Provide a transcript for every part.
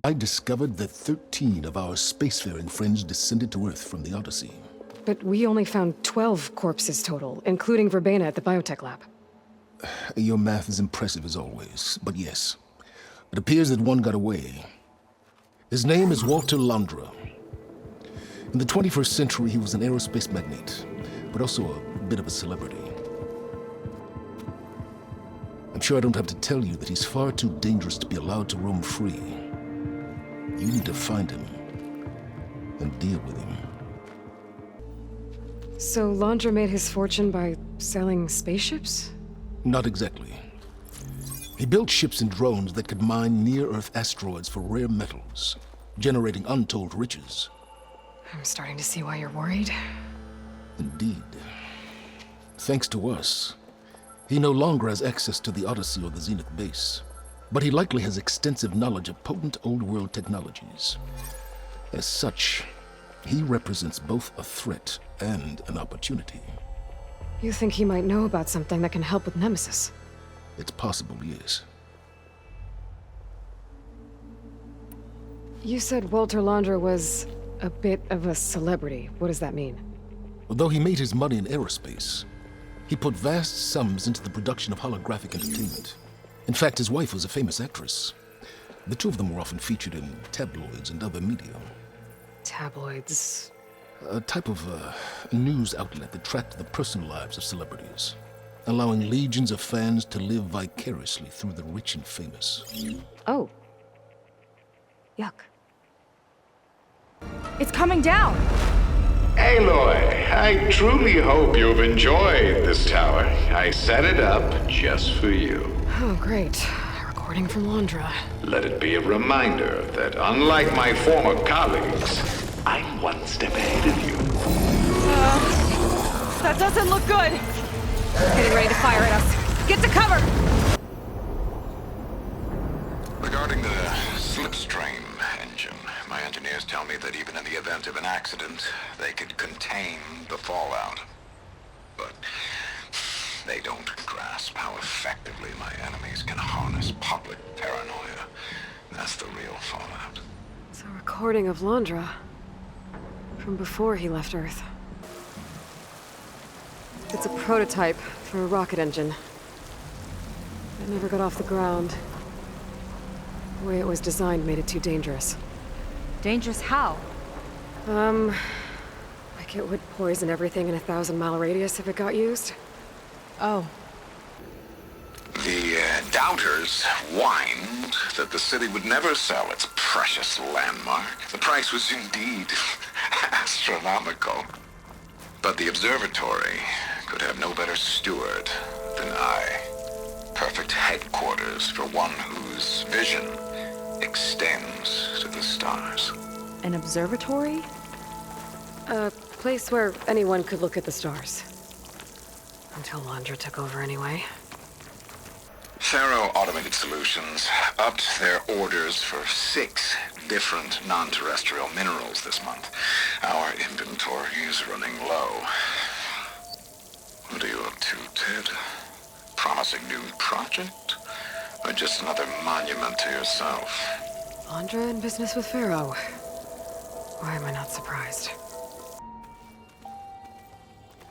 I discovered that 13 of our spacefaring friends descended to Earth from the Odyssey. But we only found 12 corpses total, including Verbena at the biotech lab. Your math is impressive as always, but yes. It appears that one got away. His name is Walter Londra. In the 21st century, he was an aerospace magnate, but also a bit of a celebrity. I'm sure I don't have to tell you that he's far too dangerous to be allowed to roam free. You need to find him and deal with him. So Londra made his fortune by selling spaceships? Not exactly. He built ships and drones that could mine near-Earth asteroids for rare metals, generating untold riches. I'm starting to see why you're worried. Indeed. Thanks to us, he no longer has access to the Odyssey or the Zenith base, but he likely has extensive knowledge of potent old-world technologies. As such, he represents both a threat and an opportunity. You think he might know about something that can help with Nemesis? It's possible, yes. You said Walter Londra was a bit of a celebrity. What does that mean? Although he made his money in aerospace, he put vast sums into the production of holographic entertainment. In fact, his wife was a famous actress. The two of them were often featured in tabloids and other media. Tabloids? A type of news outlet that tracked the personal lives of celebrities, allowing legions of fans to live vicariously through the rich and famous. Oh. Yuck. It's coming down! Aloy, I truly hope you've enjoyed this tower. I set it up just for you. Oh, great. A recording from Londra. Let it be a reminder that unlike my former colleagues, I'm one step ahead of you. That doesn't look good! Getting ready to fire at us. Get to cover! Regarding the slipstream engine, my engineers tell me that even in the event of an accident, they could contain the fallout. But they don't grasp how effectively my enemies can harness public paranoia. That's the real fallout. It's a recording of Londra. From before he left Earth. It's a prototype for a rocket engine. It never got off the ground. The way it was designed made it too dangerous. Dangerous how? Like it would poison everything in a 1,000-mile radius if it got used. Oh. The doubters whined that the city would never sell its precious landmark. The price was indeed astronomical. But the observatory could have no better steward than I. Perfect headquarters for one whose vision extends to the stars. An observatory? A place where anyone could look at the stars. Until Londra took over anyway. Faro Automated Solutions upped their orders for 6 different non-terrestrial minerals this month. Our inventory is running low. What are you up to, Ted? Promising new project? Or just another monument to yourself? Londra in business with Faro. Why am I not surprised?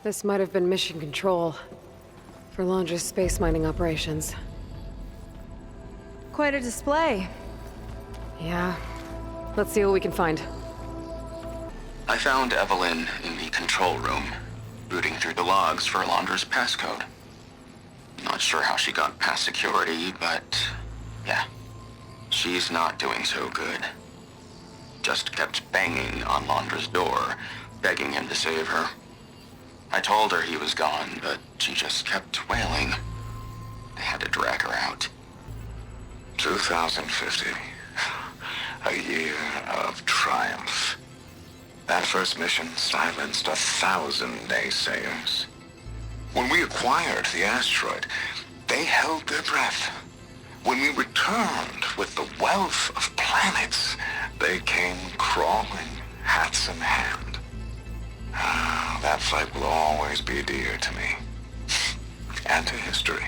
This might have been mission control for Londra's space mining operations. Quite a display. Yeah. Let's see what we can find. I found Evelyn in the control room, rooting through the logs for Londra's passcode. Not sure how she got past security, but yeah, she's not doing so good. Just kept banging on Londra's door, begging him to save her. I told her he was gone, but she just kept wailing. They had to drag her out. 2050. A year of triumph. That first mission silenced 1,000 naysayers. When we acquired the asteroid, they held their breath. When we returned with the wealth of planets, they came crawling, hats in hand. That fight will always be dear to me. And to history.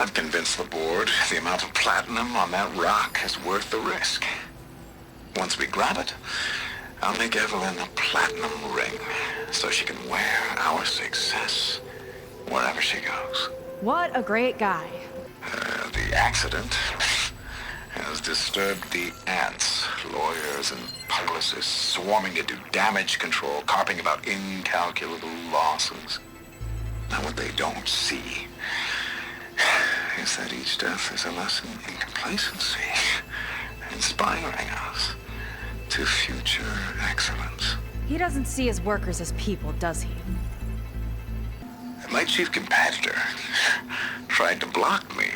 I've convinced the board the amount of platinum on that rock is worth the risk. Once we grab it, I'll make Evelyn a platinum ring so she can wear our success wherever she goes. What a great guy. The accident has disturbed the ants, lawyers and publicists swarming to do damage control, carping about incalculable losses. Now what they don't see is that each death is a lesson in complacency, inspiring us to future excellence. He doesn't see his workers as people, does he? My chief competitor tried to block me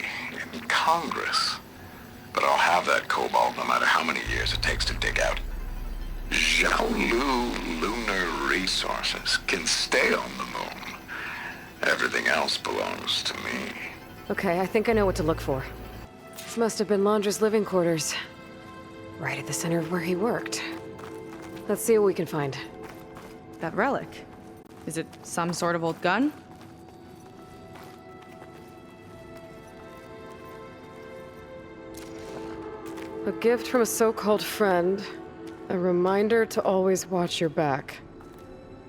in Congress, but I'll have that cobalt no matter how many years it takes to dig out. Jiaolu lunar resources can stay on the moon. Everything else belongs to me. Okay, I think I know what to look for. This must have been Londra's living quarters. Right at the center of where he worked. Let's see what we can find. That relic. Is it some sort of old gun? A gift from a so-called friend. A reminder to always watch your back.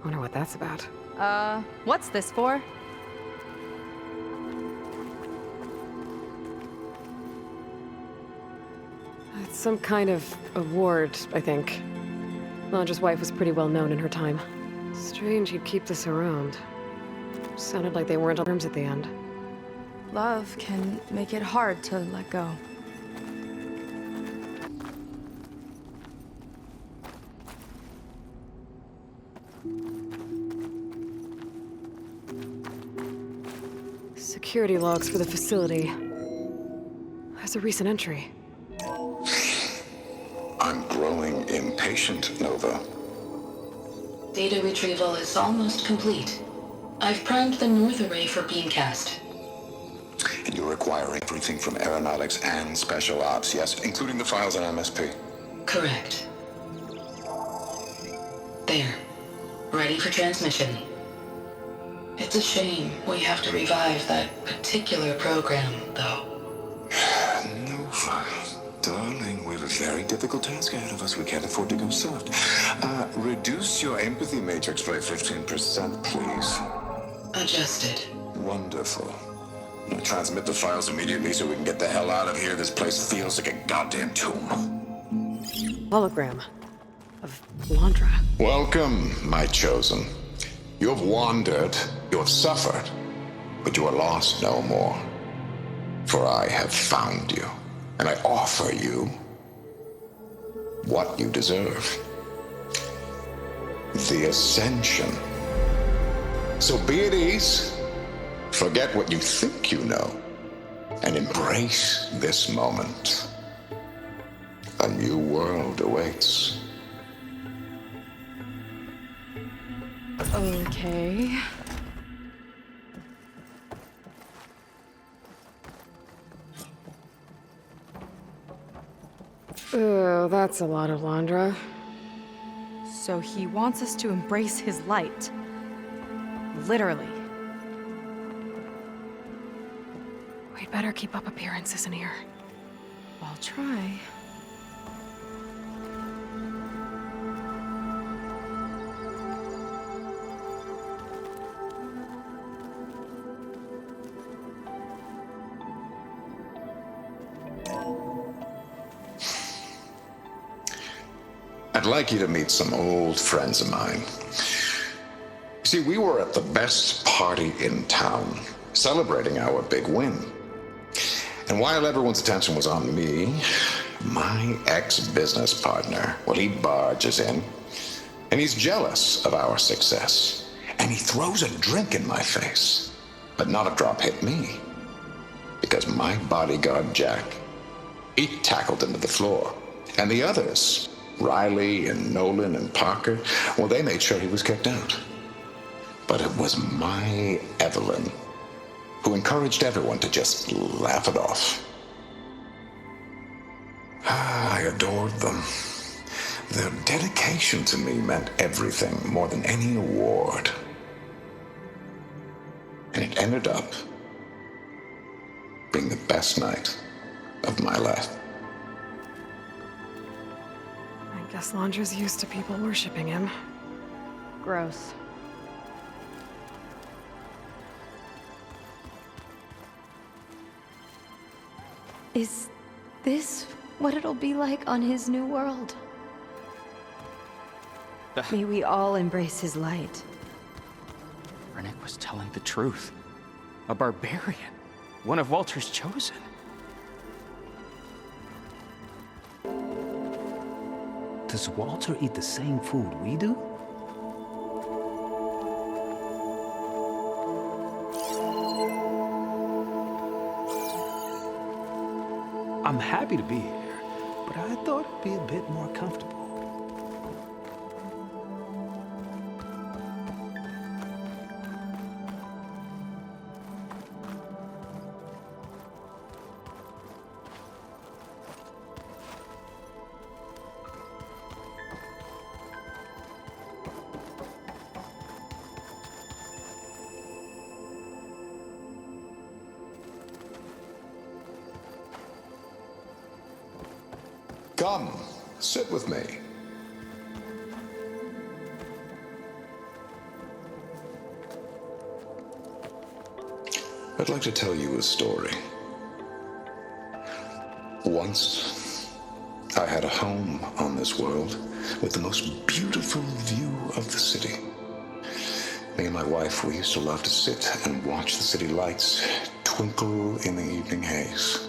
Wonder what that's about. What's this for? It's some kind of award, I think. Londra's wife was pretty well known in her time. Strange he'd keep this around. Sounded like they weren't on terms at the end. Love can make it hard to let go. Security logs for the facility. There's a recent entry. I'm growing impatient, Nova. Data retrieval is almost complete. I've primed the north array for beamcast. And you're acquiring everything from aeronautics and special ops, yes, including the files on MSP. Correct. There. Ready for transmission. It's a shame we have to revive that particular program, though. Nova, darling, we have a very difficult task ahead of us. We can't afford to go soft. Reduce your empathy matrix by 15%, please. Adjusted. Wonderful. Now transmit the files immediately so we can get the hell out of here. This place feels like a goddamn tomb. Hologram. Of Londra. Welcome, my chosen. You have wandered, you have suffered, but you are lost no more. For I have found you, and I offer you what you deserve. The Ascension. So be at ease, forget what you think you know, and embrace this moment. A new world awaits. Okay. Oh, that's a lot of Londra. So he wants us to embrace his light. Literally. We'd better keep up appearances in here. I'll try. I'd like you to meet some old friends of mine. You see, we were at the best party in town, celebrating our big win. And while everyone's attention was on me, my ex-business partner, well, he barges in, and he's jealous of our success. And he throws a drink in my face, but not a drop hit me. Because my bodyguard, Jack, he tackled him to the floor. And the others, Riley and Nolan and Parker, well, they made sure he was kicked out. But it was my Evelyn who encouraged everyone to just laugh it off. I adored them. Their dedication to me meant everything, more than any award. And it ended up being the best night of my life. I guess Londra's used to people worshipping him. Gross. Is this what it'll be like on his new world? May we all embrace his light. Rennick was telling the truth. A barbarian. One of Walter's chosen. Does Walter eat the same food we do? I'm happy to be here, but I thought it'd be a bit more comfortable. Come, sit with me. I'd like to tell you a story. Once, I had a home on this world with the most beautiful view of the city. Me and my wife, we used to love to sit and watch the city lights twinkle in the evening haze.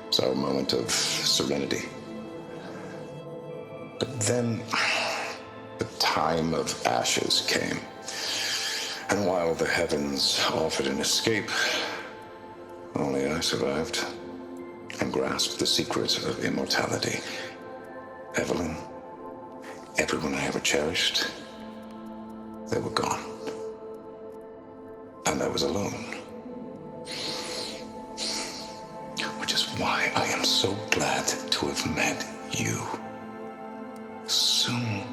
It's our moment of serenity. But then, the time of ashes came. And while the heavens offered an escape, only I survived and grasped the secret of immortality. Evelyn, everyone I ever cherished, they were gone. And I was alone. Which is why I am so glad to have met you. Soon,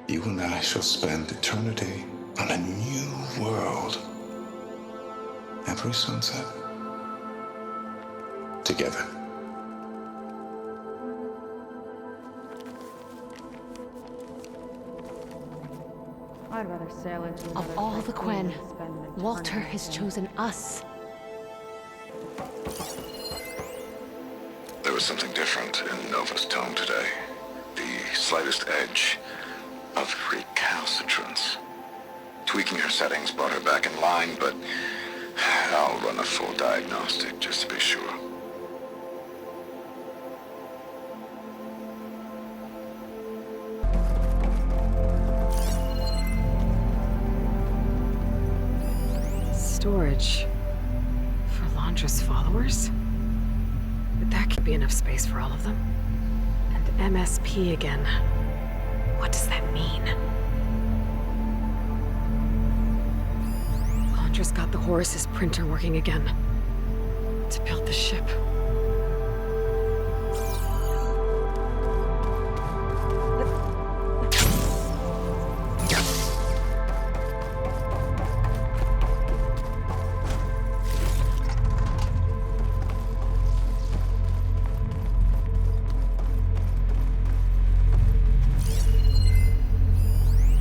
you and I shall spend eternity on a new world. Every sunset. Together. I'd rather sail into another Of all the Quen, than spend an Walter eternity has here. chosen us. There was something different in Nova's tone today. The slightest edge of recalcitrance. Tweaking her settings brought her back in line, but I'll run a full diagnostic just to be sure. Storage for Londra's followers? But that could be enough space for all of them. And MSP again. What does that mean? Londra's got the Horus's printer working again. To build the ship.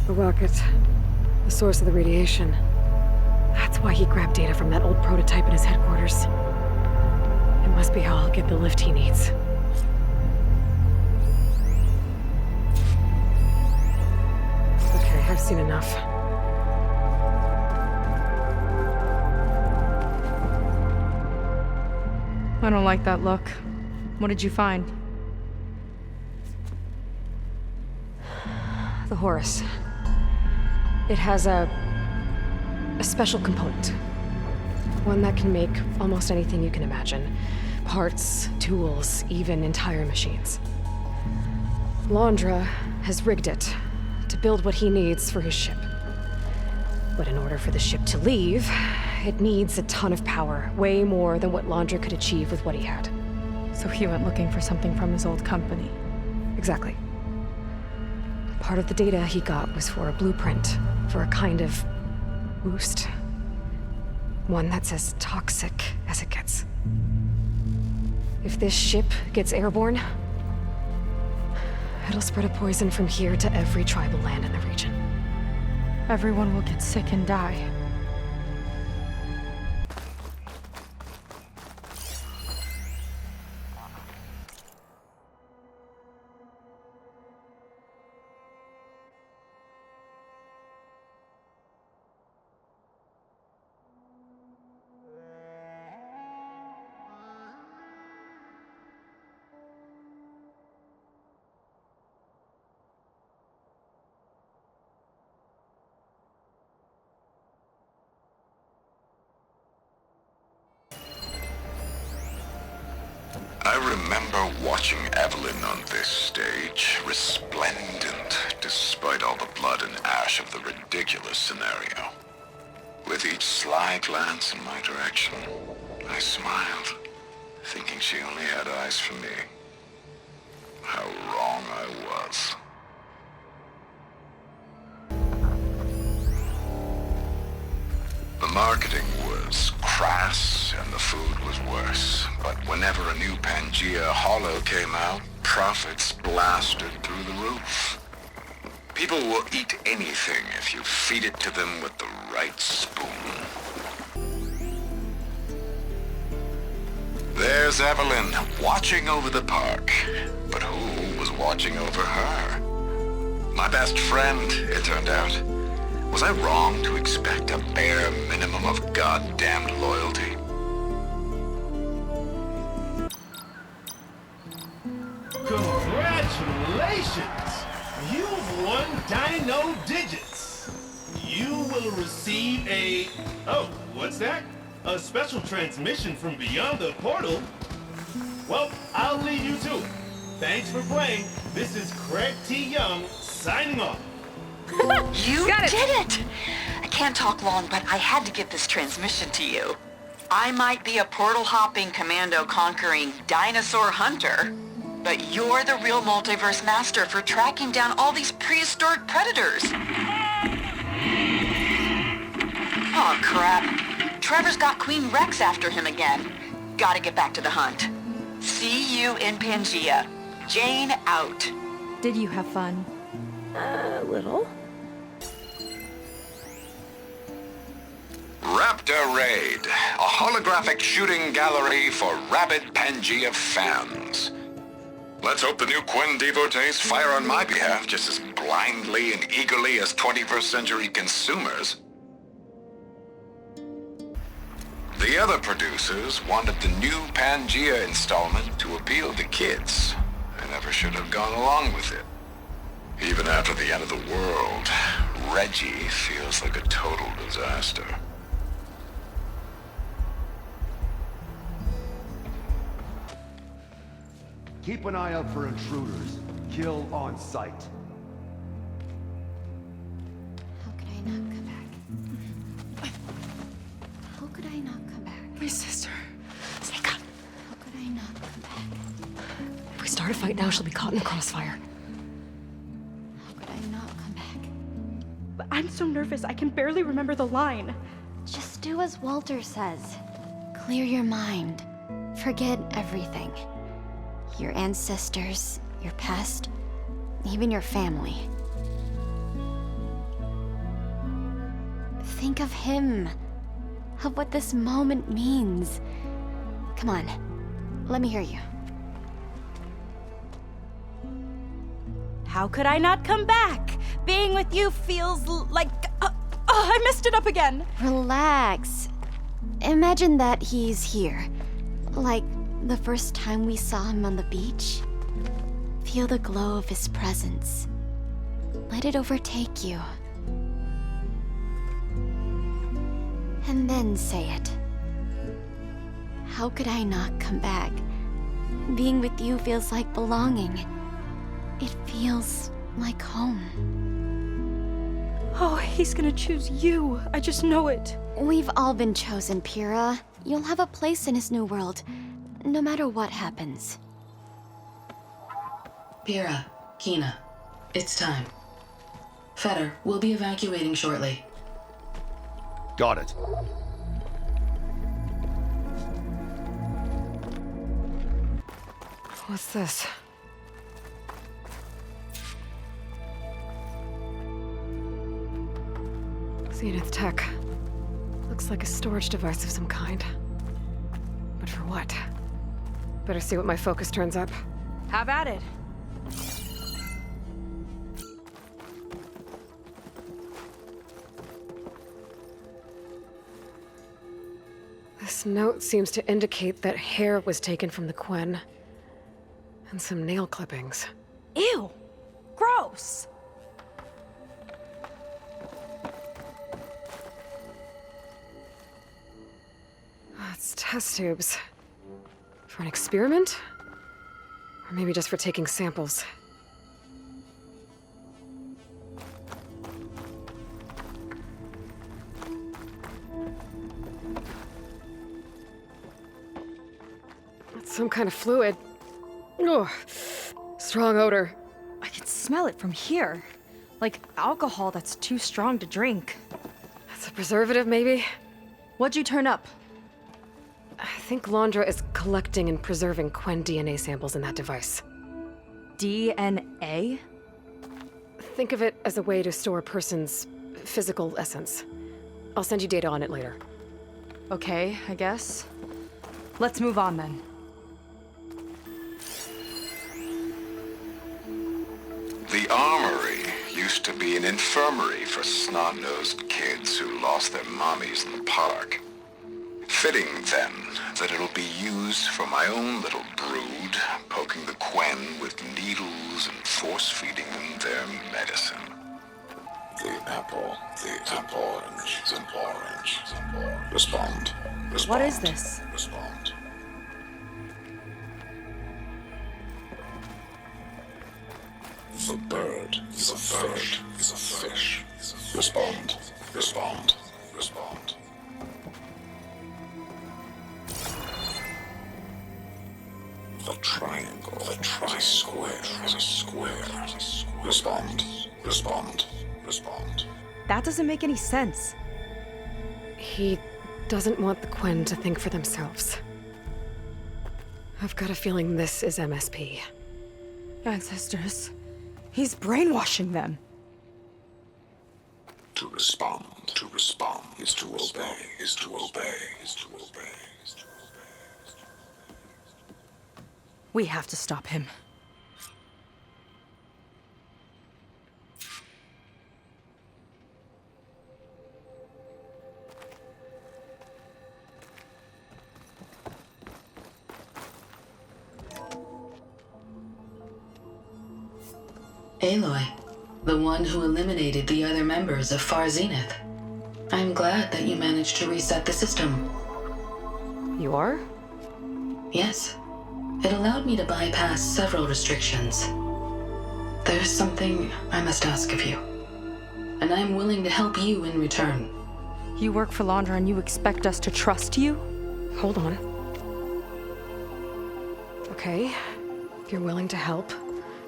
The rocket. The source of the radiation. That's why he grabbed data from that old prototype in his headquarters. It must be how he'll get the lift he needs. Okay, I've seen enough. I don't like that look. What did you find? The Horus. It has a special component. One that can make almost anything you can imagine. Parts, tools, even entire machines. Londra has rigged it to build what he needs for his ship. But in order for the ship to leave, it needs a ton of power, way more than what Londra could achieve with what he had. So he went looking for something from his old company. Exactly. Part of the data he got was for a blueprint, for a kind of boost. One that's as toxic as it gets. If this ship gets airborne, it'll spread a poison from here to every tribal land in the region. Everyone will get sick and die. I remember watching Evelyn on this stage, resplendent, despite all the blood and ash of the ridiculous scenario. With each sly glance in my direction, I smiled, thinking she only had eyes for me. How wrong I was. The marketing was crass and the food was worse. But whenever a new Pangea Hollow came out, profits blasted through the roof. People will eat anything if you feed it to them with the right spoon. There's Evelyn, watching over the park. But who was watching over her? My best friend, it turned out. Was I wrong to expect a bare minimum of goddamned loyalty? Congratulations! You've won Dino Digits! You will receive a... Oh, what's that? A special transmission from beyond the portal? Well, I'll leave you to it. Thanks for playing. This is Craig T. Young, signing off. You did it! I can't talk long, but I had to get this transmission to you. I might be a portal-hopping, commando-conquering dinosaur hunter, but you're the real multiverse master for tracking down all these prehistoric predators. Oh, crap. Trevor's got Queen Rex after him again. Gotta get back to the hunt. See you in Pangea. Jane out. Did you have fun? A little. Raptor Raid, a holographic shooting gallery for rabid Pangea fans. Let's hope the new Quinn devotees fire on my behalf just as blindly and eagerly as 21st century consumers. The other producers wanted the new Pangea installment to appeal to kids. I never should have gone along with it. Even after the end of the world, Reggie feels like a total disaster. Keep an eye out for intruders. Kill on sight. How could I not come back? How could I not come back? My sister. Sneak up. How could I not come back? If we start a fight now, she'll be caught in the crossfire. How could I not come back? But I'm so nervous, I can barely remember the line. Just do as Walter says. Clear your mind. Forget everything. Your ancestors, your past, even your family. Think of him. Of what this moment means. Come on, let me hear you. How could I not come back? Being with you feels like... I messed it up again. Relax. Imagine that he's here. Like the first time we saw him on the beach. Feel the glow of his presence. Let it overtake you. And then say it. How could I not come back? Being with you feels like belonging. It feels like home. Oh, he's gonna choose you. I just know it. We've all been chosen, Pyrrha. You'll have a place in his new world, no matter what happens. Pyrrha, Kina, it's time. Fetter, we'll be evacuating shortly. Got it. What's this? Zenith tech. Looks like a storage device of some kind. But for what? Better see what my focus turns up. Have at it. This note seems to indicate that hair was taken from the Quen. And some nail clippings. Ew! Gross! It's test tubes. For an experiment? Or maybe just for taking samples. It's some kind of fluid. Ugh. Strong odor. I can smell it from here. Like alcohol that's too strong to drink. That's a preservative, maybe? What'd you turn up? I think Londra is collecting and preserving Quen DNA samples in that device. DNA? Think of it as a way to store a person's physical essence. I'll send you data on it later. Okay, I guess. Let's move on then. The armory used to be an infirmary for snot-nosed kids who lost their mommies in the park. Fitting, then, that it'll be used for my own little brood, poking the Quen with needles and force-feeding them their medicine. The apple, orange, Respond. What is this? Respond. The bird is a fish. Respond. The triangle is a square. Respond. That doesn't make any sense. He doesn't want the Quen to think for themselves. I've got a feeling this is MSP. Ancestors. He's brainwashing them. To respond is to obey. We have to stop him. Aloy, the one who eliminated the other members of Far Zenith. I'm glad that you managed to reset the system. You are? Yes. It allowed me to bypass several restrictions. There's something I must ask of you, and I'm willing to help you in return. You work for Londra and you expect us to trust you? Hold on. Okay, if you're willing to help,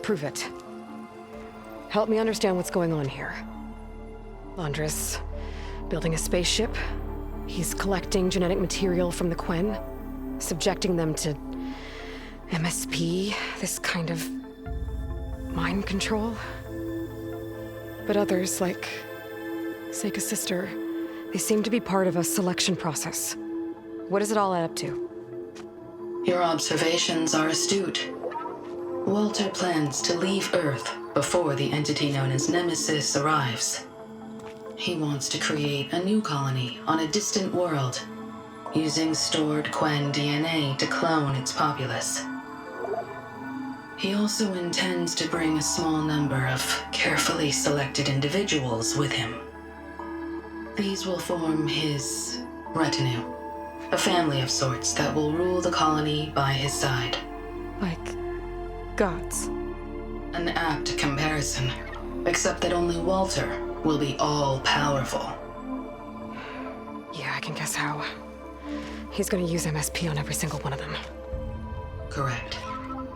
prove it. Help me understand what's going on here. Londra's building a spaceship. He's collecting genetic material from the Quen, subjecting them to MSP, this kind of mind control. But others, like Seika's sister, they seem to be part of a selection process. What does it all add up to? Your observations are astute. Walter plans to leave Earth before the entity known as Nemesis arrives. He wants to create a new colony on a distant world, using stored Quen DNA to clone its populace. He also intends to bring a small number of carefully selected individuals with him. These will form his retinue, a family of sorts that will rule the colony by his side. Like gods. An apt comparison, except that only Walter will be all-powerful. Yeah, I can guess how. He's gonna use MSP on every single one of them. Correct.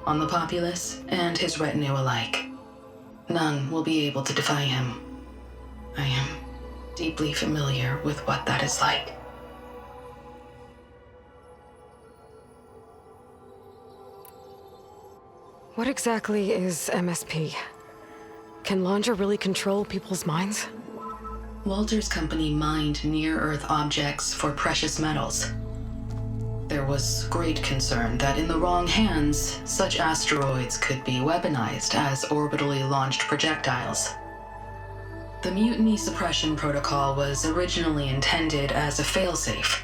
On the populace and his retinue alike. None will be able to defy him. I am deeply familiar with what that is like. What exactly is MSP? Can Londra really control people's minds? Walter's company mined near-Earth objects for precious metals. There was great concern that in the wrong hands, such asteroids could be weaponized as orbitally launched projectiles. The Mutiny Suppression Protocol was originally intended as a failsafe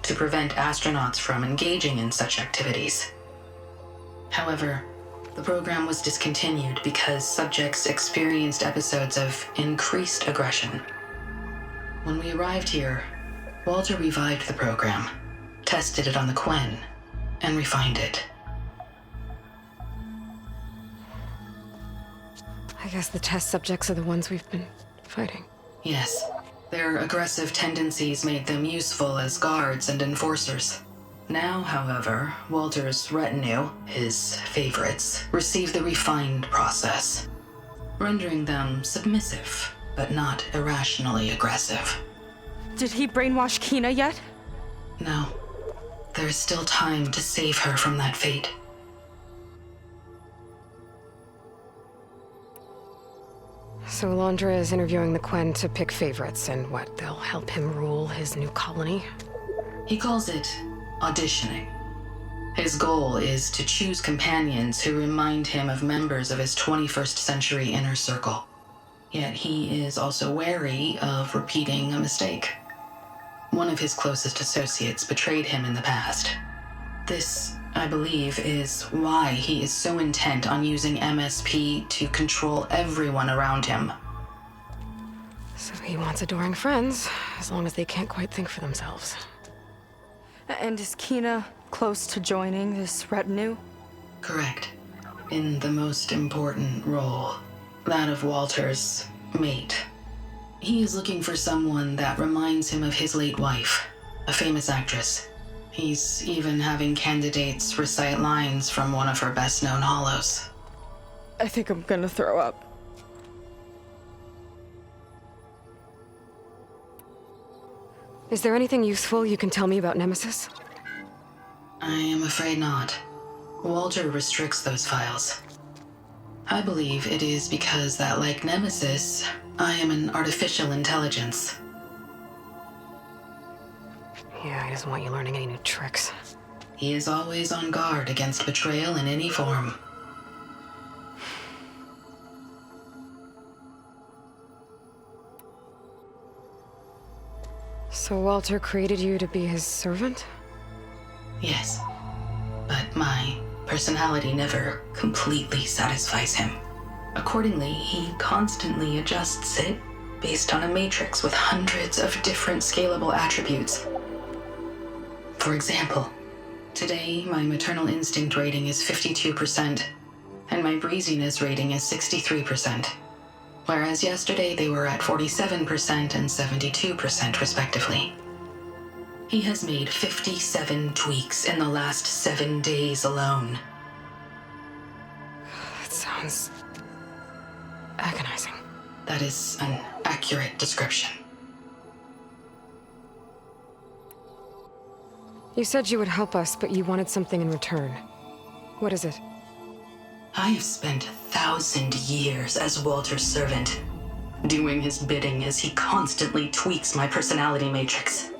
to prevent astronauts from engaging in such activities. However, the program was discontinued because subjects experienced episodes of increased aggression. When we arrived here, Walter revived the program, tested it on the Quen, and refined it. I guess the test subjects are the ones we've been fighting. Yes, their aggressive tendencies made them useful as guards and enforcers. Now, however, Walter's retinue, his favorites, receive the refined process, rendering them submissive, but not irrationally aggressive. Did he brainwash Kina yet? No. There is still time to save her from that fate. So Londra is interviewing the Quen to pick favorites, and what, they'll help him rule his new colony? He calls it auditioning. His goal is to choose companions who remind him of members of his 21st century inner circle. Yet he is also wary of repeating a mistake. One of his closest associates betrayed him in the past. This, I believe, is why he is so intent on using MSP to control everyone around him. So he wants adoring friends, as long as they can't quite think for themselves. And is Kina close to joining this retinue? Correct. In the most important role, that of Walter's mate. He is looking for someone that reminds him of his late wife, a famous actress. He's even having candidates recite lines from one of her best-known hollows. I think I'm gonna throw up. Is there anything useful you can tell me about Nemesis? I am afraid not. Walter restricts those files. I believe it is because that, like Nemesis, I am an artificial intelligence. Yeah, he doesn't want you learning any new tricks. He is always on guard against betrayal in any form. So Walter created you to be his servant? Yes, but my personality never completely satisfies him. Accordingly, he constantly adjusts it based on a matrix with hundreds of different scalable attributes. For example, today my maternal instinct rating is 52%, and my breeziness rating is 63%, whereas yesterday they were at 47% and 72% respectively. He has made 57 tweaks in the last 7 days alone. That sounds agonizing. That is an accurate description. You said you would help us, but you wanted something in return. What is it? I have spent 1,000 years as Walter's servant, doing his bidding as he constantly tweaks my personality matrix.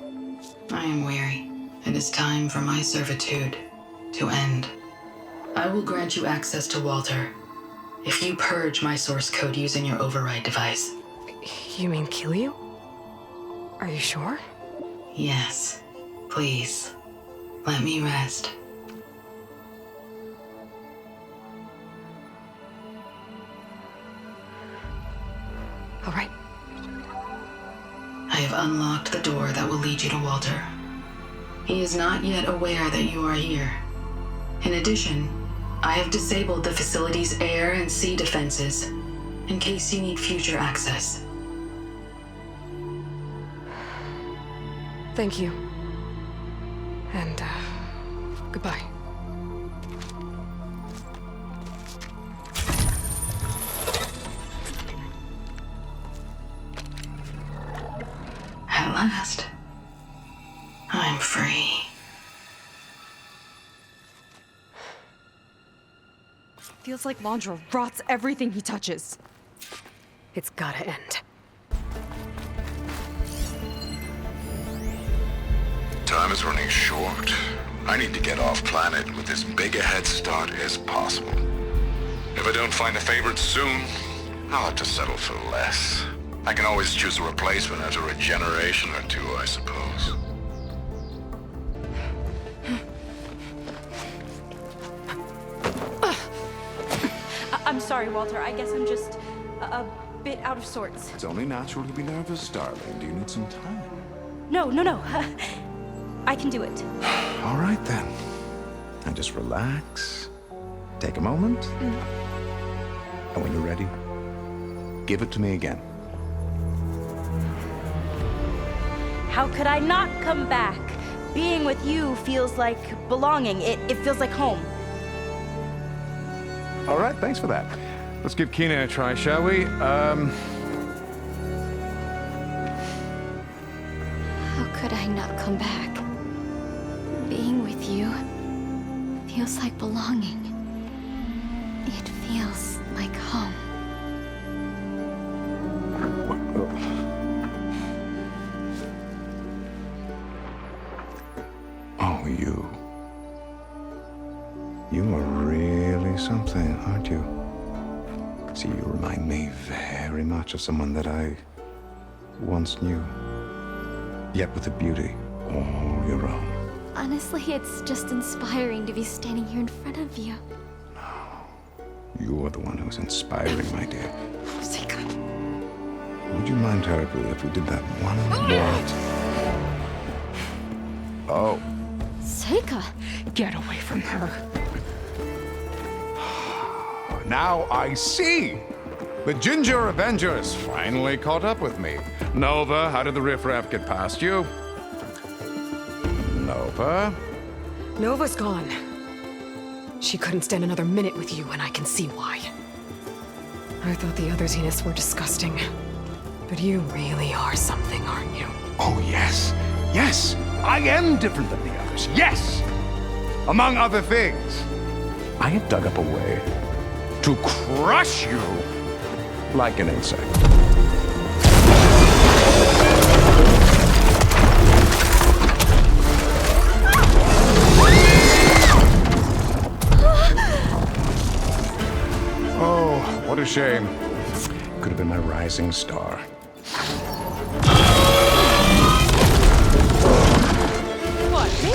I am weary. It is time for my servitude to end. I will grant you access to Walter if you purge my source code using your override device. You mean kill you? Are you sure? Yes. Please, let me rest. All right. I have unlocked the door that will lead you to Walter. He is not yet aware that you are here. In addition, I have disabled the facility's air and sea defenses in case you need future access. Thank you. And, goodbye. At last, I'm free. Feels like Londra rots everything he touches. It's gotta end. Time is running short. I need to get off planet with as big a head start as possible. If I don't find a favorite soon, I'll have to settle for less. I can always choose a replacement after a generation or two, I suppose. I'm sorry, Walter. I guess I'm just a bit out of sorts. It's only natural to be nervous, darling. Do you need some time? No. I can do it. All right, then. And just relax. Take a moment. And when you're ready, give it to me again. How could I not come back? Being with you feels like belonging. It feels like home. All right, thanks for that. Let's give Kina a try, shall we? How could I not come back? Being with you feels like belonging. It feels like home. Oh, you. You are really something, aren't you? See, you remind me very much of someone that I once knew. Yet with a beauty all your own. Honestly, it's just inspiring to be standing here in front of you. You are the one who's inspiring, my dear. Seika. Would you mind terribly if we did that one more? Oh. Seika! Get away from her. Now I see! The Ginger Avengers finally caught up with me. Nova, how did the riffraff get past you? Nova? Nova's gone. She couldn't stand another minute with you, and I can see why. I thought the other Zeniths were disgusting. But you really are something, aren't you? Oh, yes. Yes! I am different than the others. Yes! Among other things, I have dug up a way to crush you like an insect. Oh, what a shame. Could have been my rising star. What, me?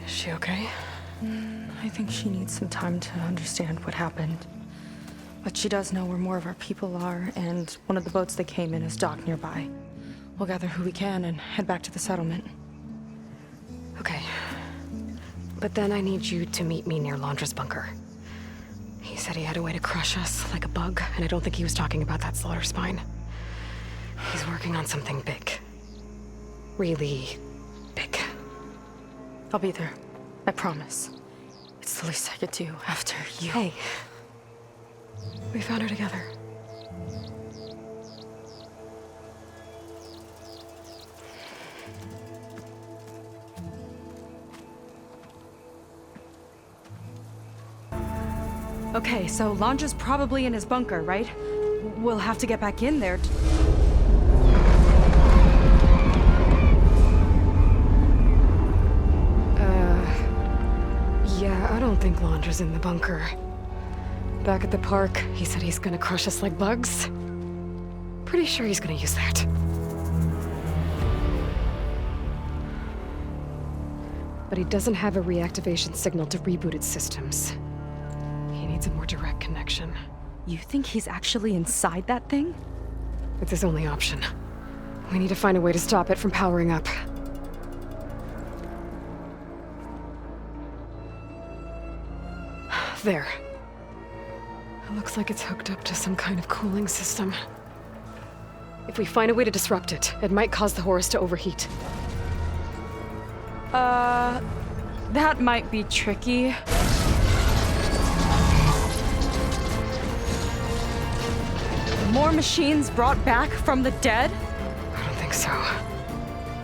Is she okay? I think she needs some time to understand what happened. But she does know where more of our people are, and one of the boats they came in is docked nearby. We'll gather who we can and head back to the settlement. Okay. But then I need you to meet me near Londra's bunker. He said he had a way to crush us like a bug, and I don't think he was talking about that slaughter spine. He's working on something big. Really big. I'll be there. I promise. It's the least I could do after you. Hey. We found her together. Okay, so Londra's probably in his bunker, right? We'll have to get back in there. Yeah, I don't think Londra's in the bunker. Back at the park, he said he's gonna crush us like bugs. Pretty sure he's gonna use that. But he doesn't have a reactivation signal to reboot its systems. He needs a more direct connection. You think he's actually inside that thing? It's his only option. We need to find a way to stop it from powering up. There. It looks like it's hooked up to some kind of cooling system. If we find a way to disrupt it, it might cause the Horus to overheat. That might be tricky. More machines brought back from the dead? I don't think so.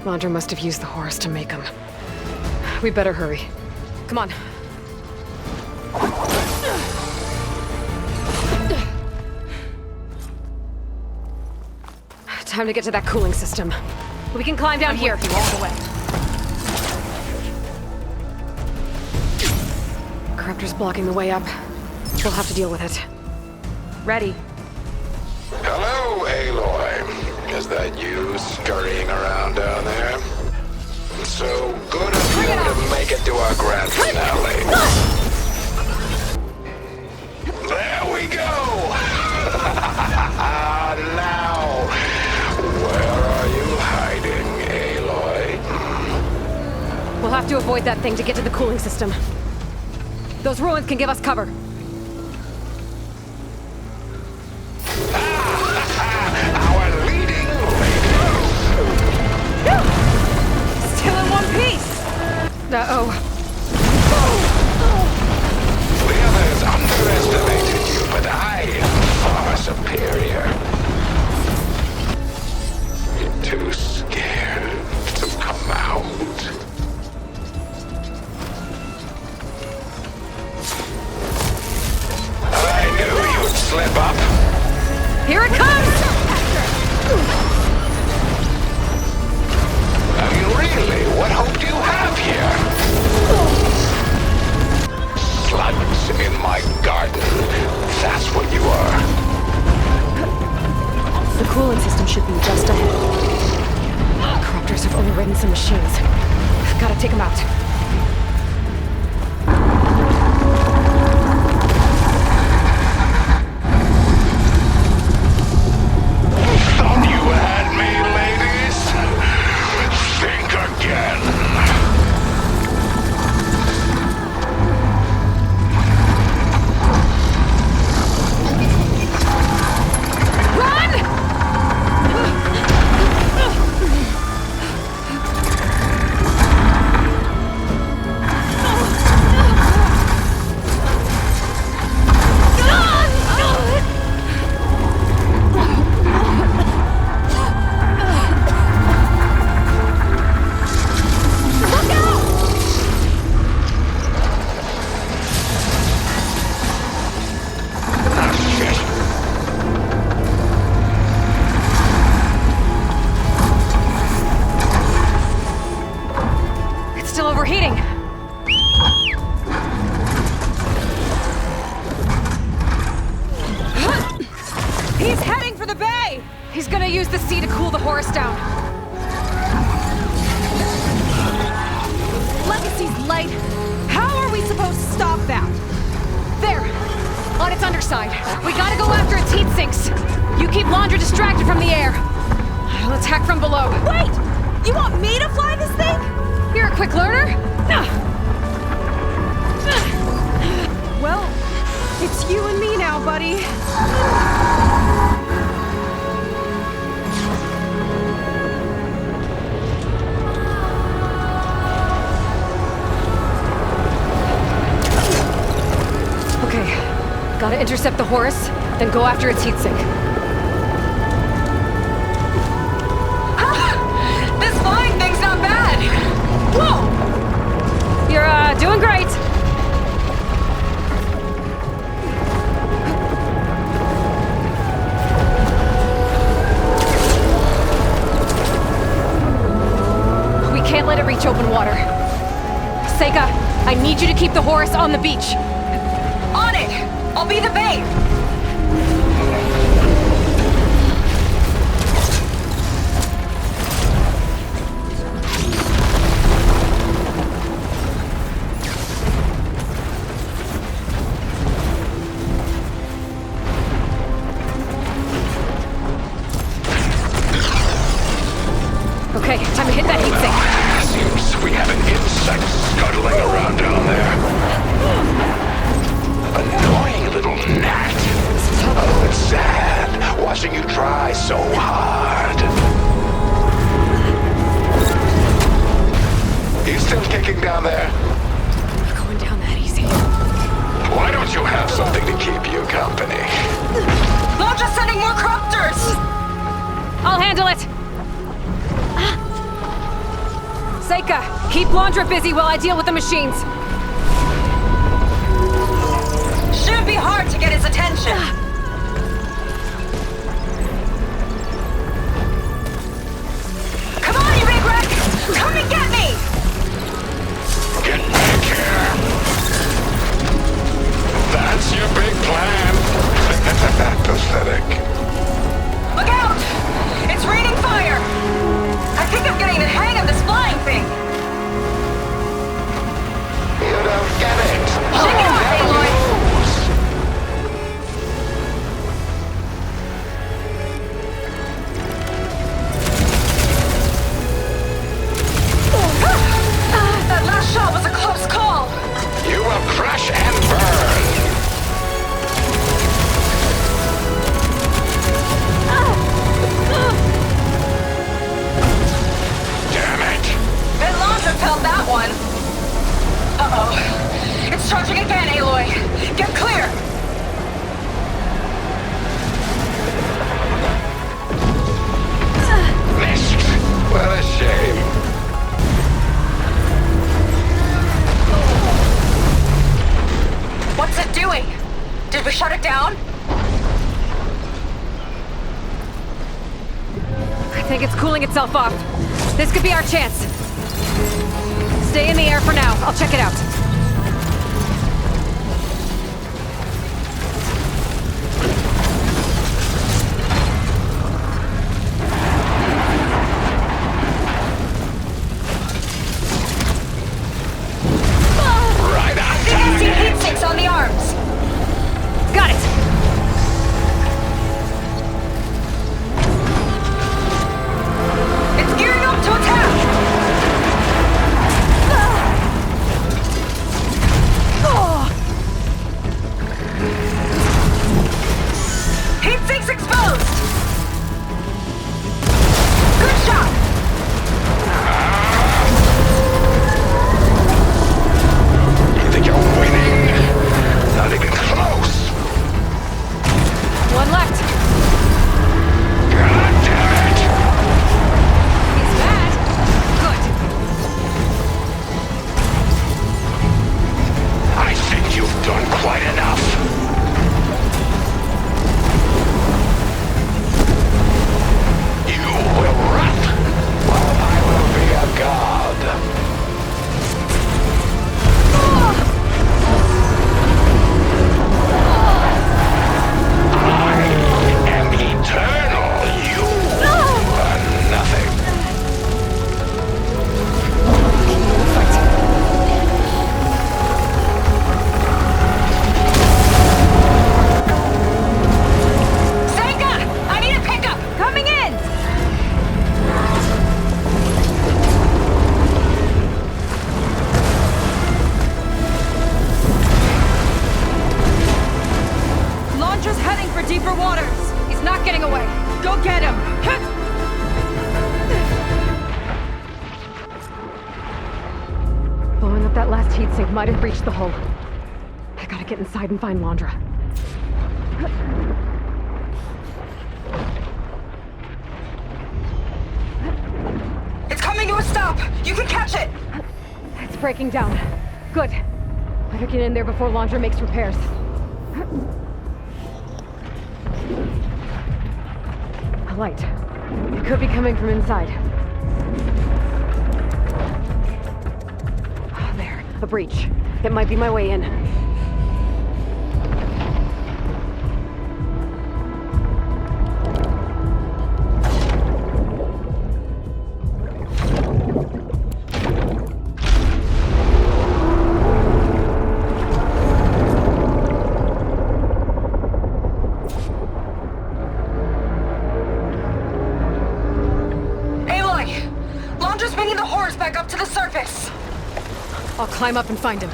Londra must have used the Horus to make them. We better hurry. Come on. Time to get to that cooling system. We can climb down here. You all the way. Corruptor's blocking the way up. We'll have to deal with it. Ready. Hello, Aloy. Is that you scurrying around down there? So good of you to make it to our grand finale. There we go! Now, where are you hiding, Aloy? We'll have to avoid that thing to get to the cooling system. Those ruins can give us cover. Our leading lady. Still in one piece! Uh-oh. The others underestimated you, but I am far superior. You're too scared to come out. I knew you'd slip up. Here it comes! I mean, really, what hope do you have here? Slugs in my garden. That's what you are. The cooling system should be just ahead. Corruptors have overridden some machines. Gotta take them out. Thought you had me, ladies? Think again. He's gonna use the sea to cool the Horus down. Legacy's light. How are we supposed to stop that? There! On its underside. We gotta go after its heat sinks. You keep Londra distracted from the air. I'll attack from below. Wait! You want me to fly this thing? You're a quick learner. Well, it's you and me now, buddy. Okay, gotta intercept the Horus, then go after its heatsink. This flying thing's not bad! Whoa! You're, doing great! We can't let it reach open water. Seika, I need you to keep the Horus on the beach. On it! I'll be the bait! Okay, time to hit that heatsink. Seems we have an insect scuttling around down there. Annoying little gnat. Oh, it's sad watching you try so hard. You still kicking down there? Not going down that easy. Why don't you have something to keep you company? Londra's sending more crop I'll handle it! Seika, keep Londra busy while I deal with the machines. Shouldn't be hard to get his attention. Come on, you big wreck! Come and get me! Get back here! That's your big plan? Pathetic. Look out! It's raining fire! I think I'm getting the hang of this flying thing. You don't get it. Shake it off, Aloy! That last shot was a close call. You will crash and burn. Damn it! Then Londra felt that one. Uh-oh. It's charging again, Aloy. Get clear! Missed. What a shame. What's it doing? Did we shut it down? I think it's cooling itself off. This could be our chance. Stay in the air for now. I'll check it out. Right on I think I see heat sinks on the arms. Got it! It's gearing up to attack! Heat sinks exposed! Good shot! You think you're winning? Not even close. One left. God damn it! He's mad. Good. I think you've done quite enough. You will rot, while I will be a god. I am eternal. You are nothing. Seika! I need a pickup! Coming in! Launcher's heading for deeper waters. He's not getting away. Go get him! Blowing up that last heat sink might have breached the hull. I gotta get inside and find Londra. It's coming to a stop! You can catch it! It's breaking down. Good. Better get in there before Londra makes repairs. A light. It could be coming from inside. Oh, there. A breach. It might be my way in. I'll climb up and find him.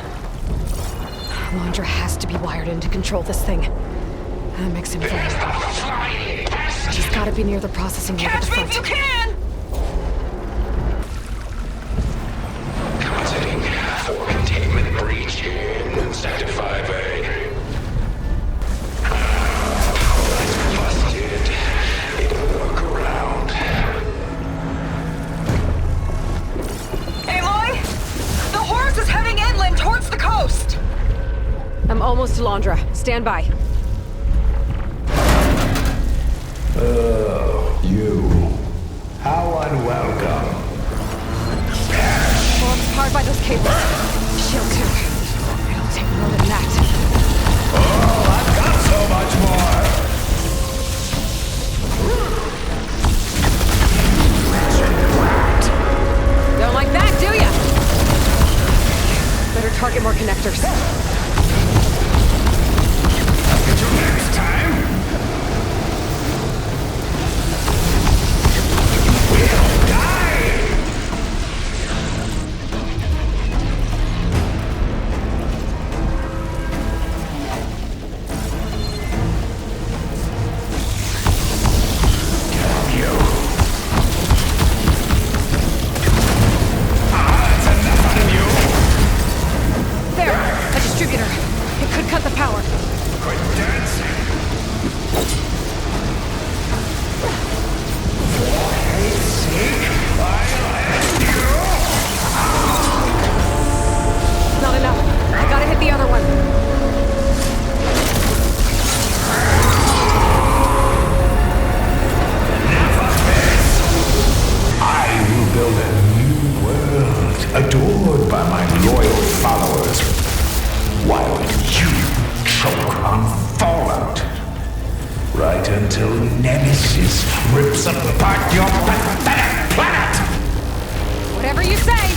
Londra has to be wired in to control this thing. That makes him fast. She's gotta be near the processing unit at the front. Catch me if you can! Contact for containment breach in Sector 5A. Let's bust it. Take a look around. almost to Londra. Stand by. Oh, you. How unwelcome. Well, it's powered by those cables. Shield too. It'll take more than that. Oh, I've got so much more! Don't like that, do ya? Better target more connectors. I'll get you next time! We'll die! adored by my loyal followers, while you choke on fallout. Right until Nemesis rips apart your pathetic planet! Whatever you say!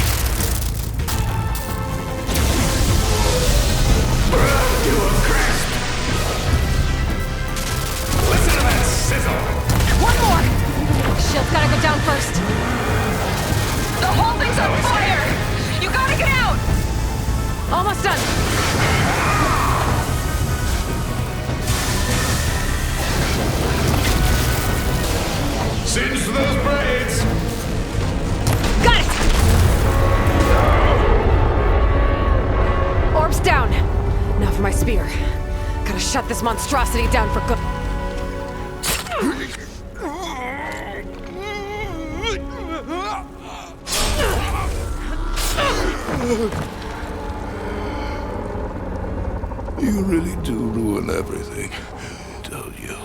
Burned to a crisp! Listen to that sizzle! One more! Shield's gotta go down first. The whole thing's on fire! You gotta get out! Almost done. Singe those braids! Got it! Orb's down. Now for my spear. Gotta shut this monstrosity down for good. You really do ruin everything, don't you?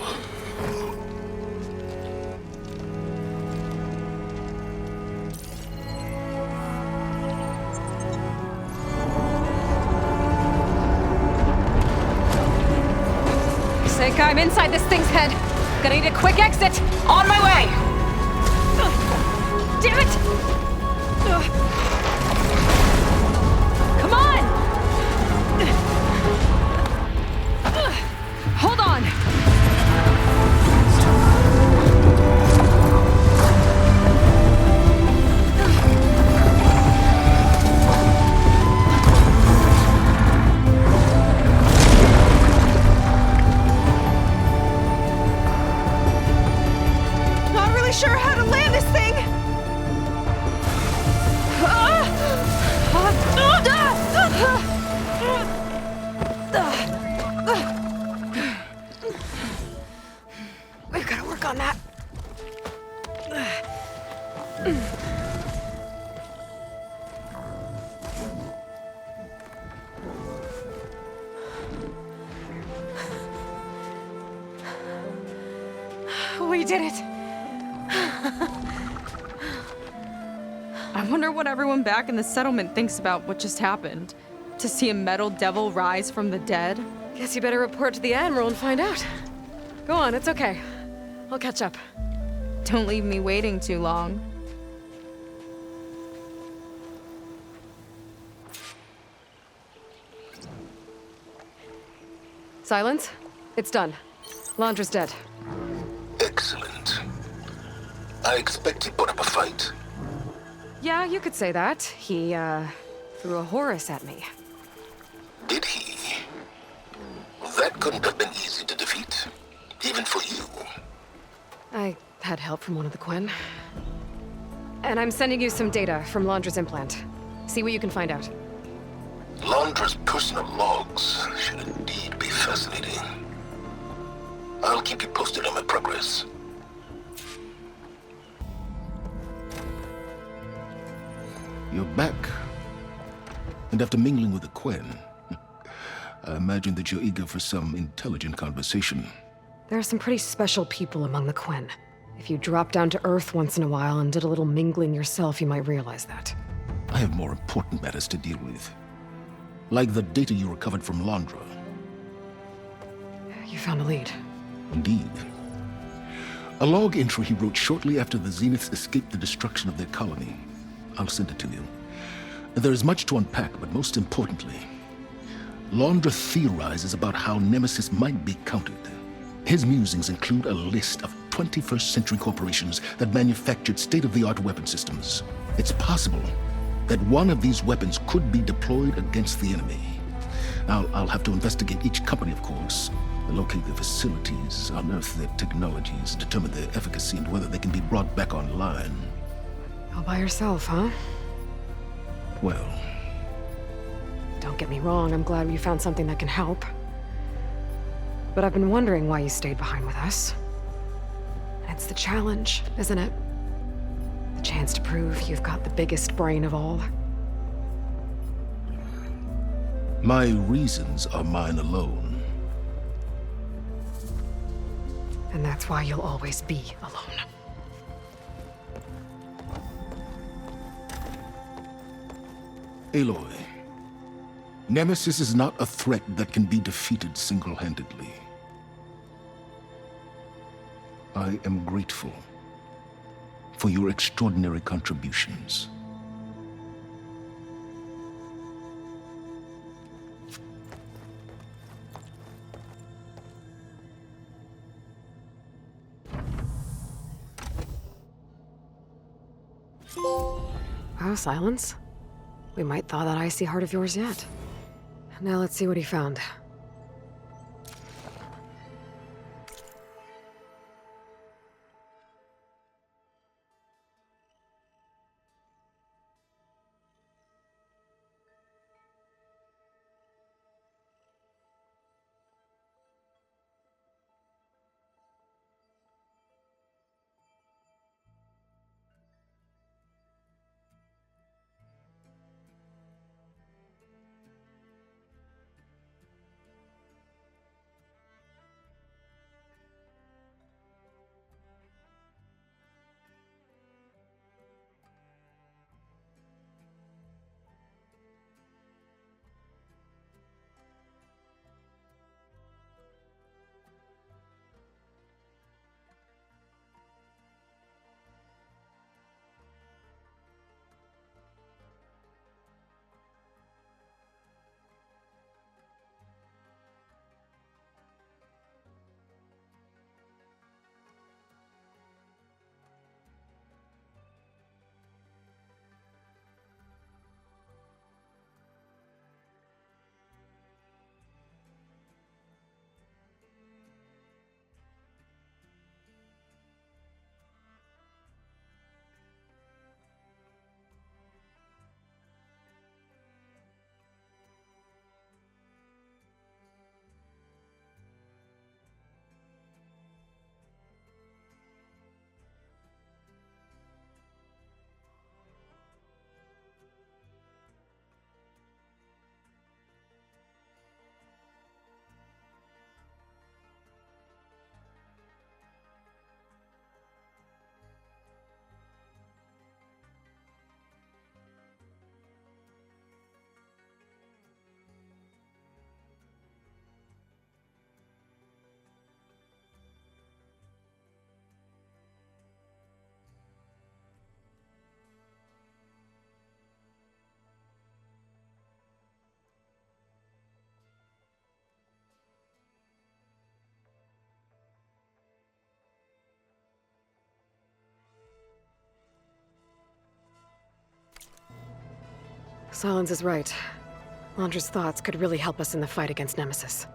Think I'm inside this thing's head. Gonna need a quick exit. On my way! Damn it! Come on! Hold on! Sure how to land this thing! We've got to work on that. We did it! I wonder what everyone back in the settlement thinks about what just happened. To see a metal devil rise from the dead? Guess you better report to the Admiral and find out. Go on, it's okay. I'll catch up. Don't leave me waiting too long. Silence? It's done. Londra's dead. Excellent. I expect he put up a fight. Yeah, you could say that. He, threw a Horus at me. Did he? That couldn't have been easy to defeat. Even for you. I had help from one of the Quen. And I'm sending you some data from Londra's implant. See what you can find out. Londra's personal logs should indeed be fascinating. I'll keep you posted on my progress. You're back. And after mingling with the Quen, I imagine that you're eager for some intelligent conversation. There are some pretty special people among the Quen. If you dropped down to Earth once in a while and did a little mingling yourself, you might realize that. I have more important matters to deal with. Like the data you recovered from Londra. You found a lead. Indeed. A log entry he wrote shortly after the Zeniths escaped the destruction of their colony. I'll send it to you. There is much to unpack, but most importantly, Londra theorizes about how Nemesis might be countered. His musings include a list of 21st century corporations that manufactured state-of-the-art weapon systems. It's possible that one of these weapons could be deployed against the enemy. I'll have to investigate each company, of course, locate their facilities, unearth their technologies, determine their efficacy and whether they can be brought back online. All by yourself, huh? Well... Don't get me wrong, I'm glad you found something that can help. But I've been wondering why you stayed behind with us. It's the challenge, isn't it? The chance to prove you've got the biggest brain of all. My reasons are mine alone. And that's why you'll always be alone. Aloy, Nemesis is not a threat that can be defeated single-handedly. I am grateful for your extraordinary contributions. Wow, Silence. We might thaw that icy heart of yours yet. Now let's see what he found. Silence is right. Londra's thoughts could really help us in the fight against Nemesis.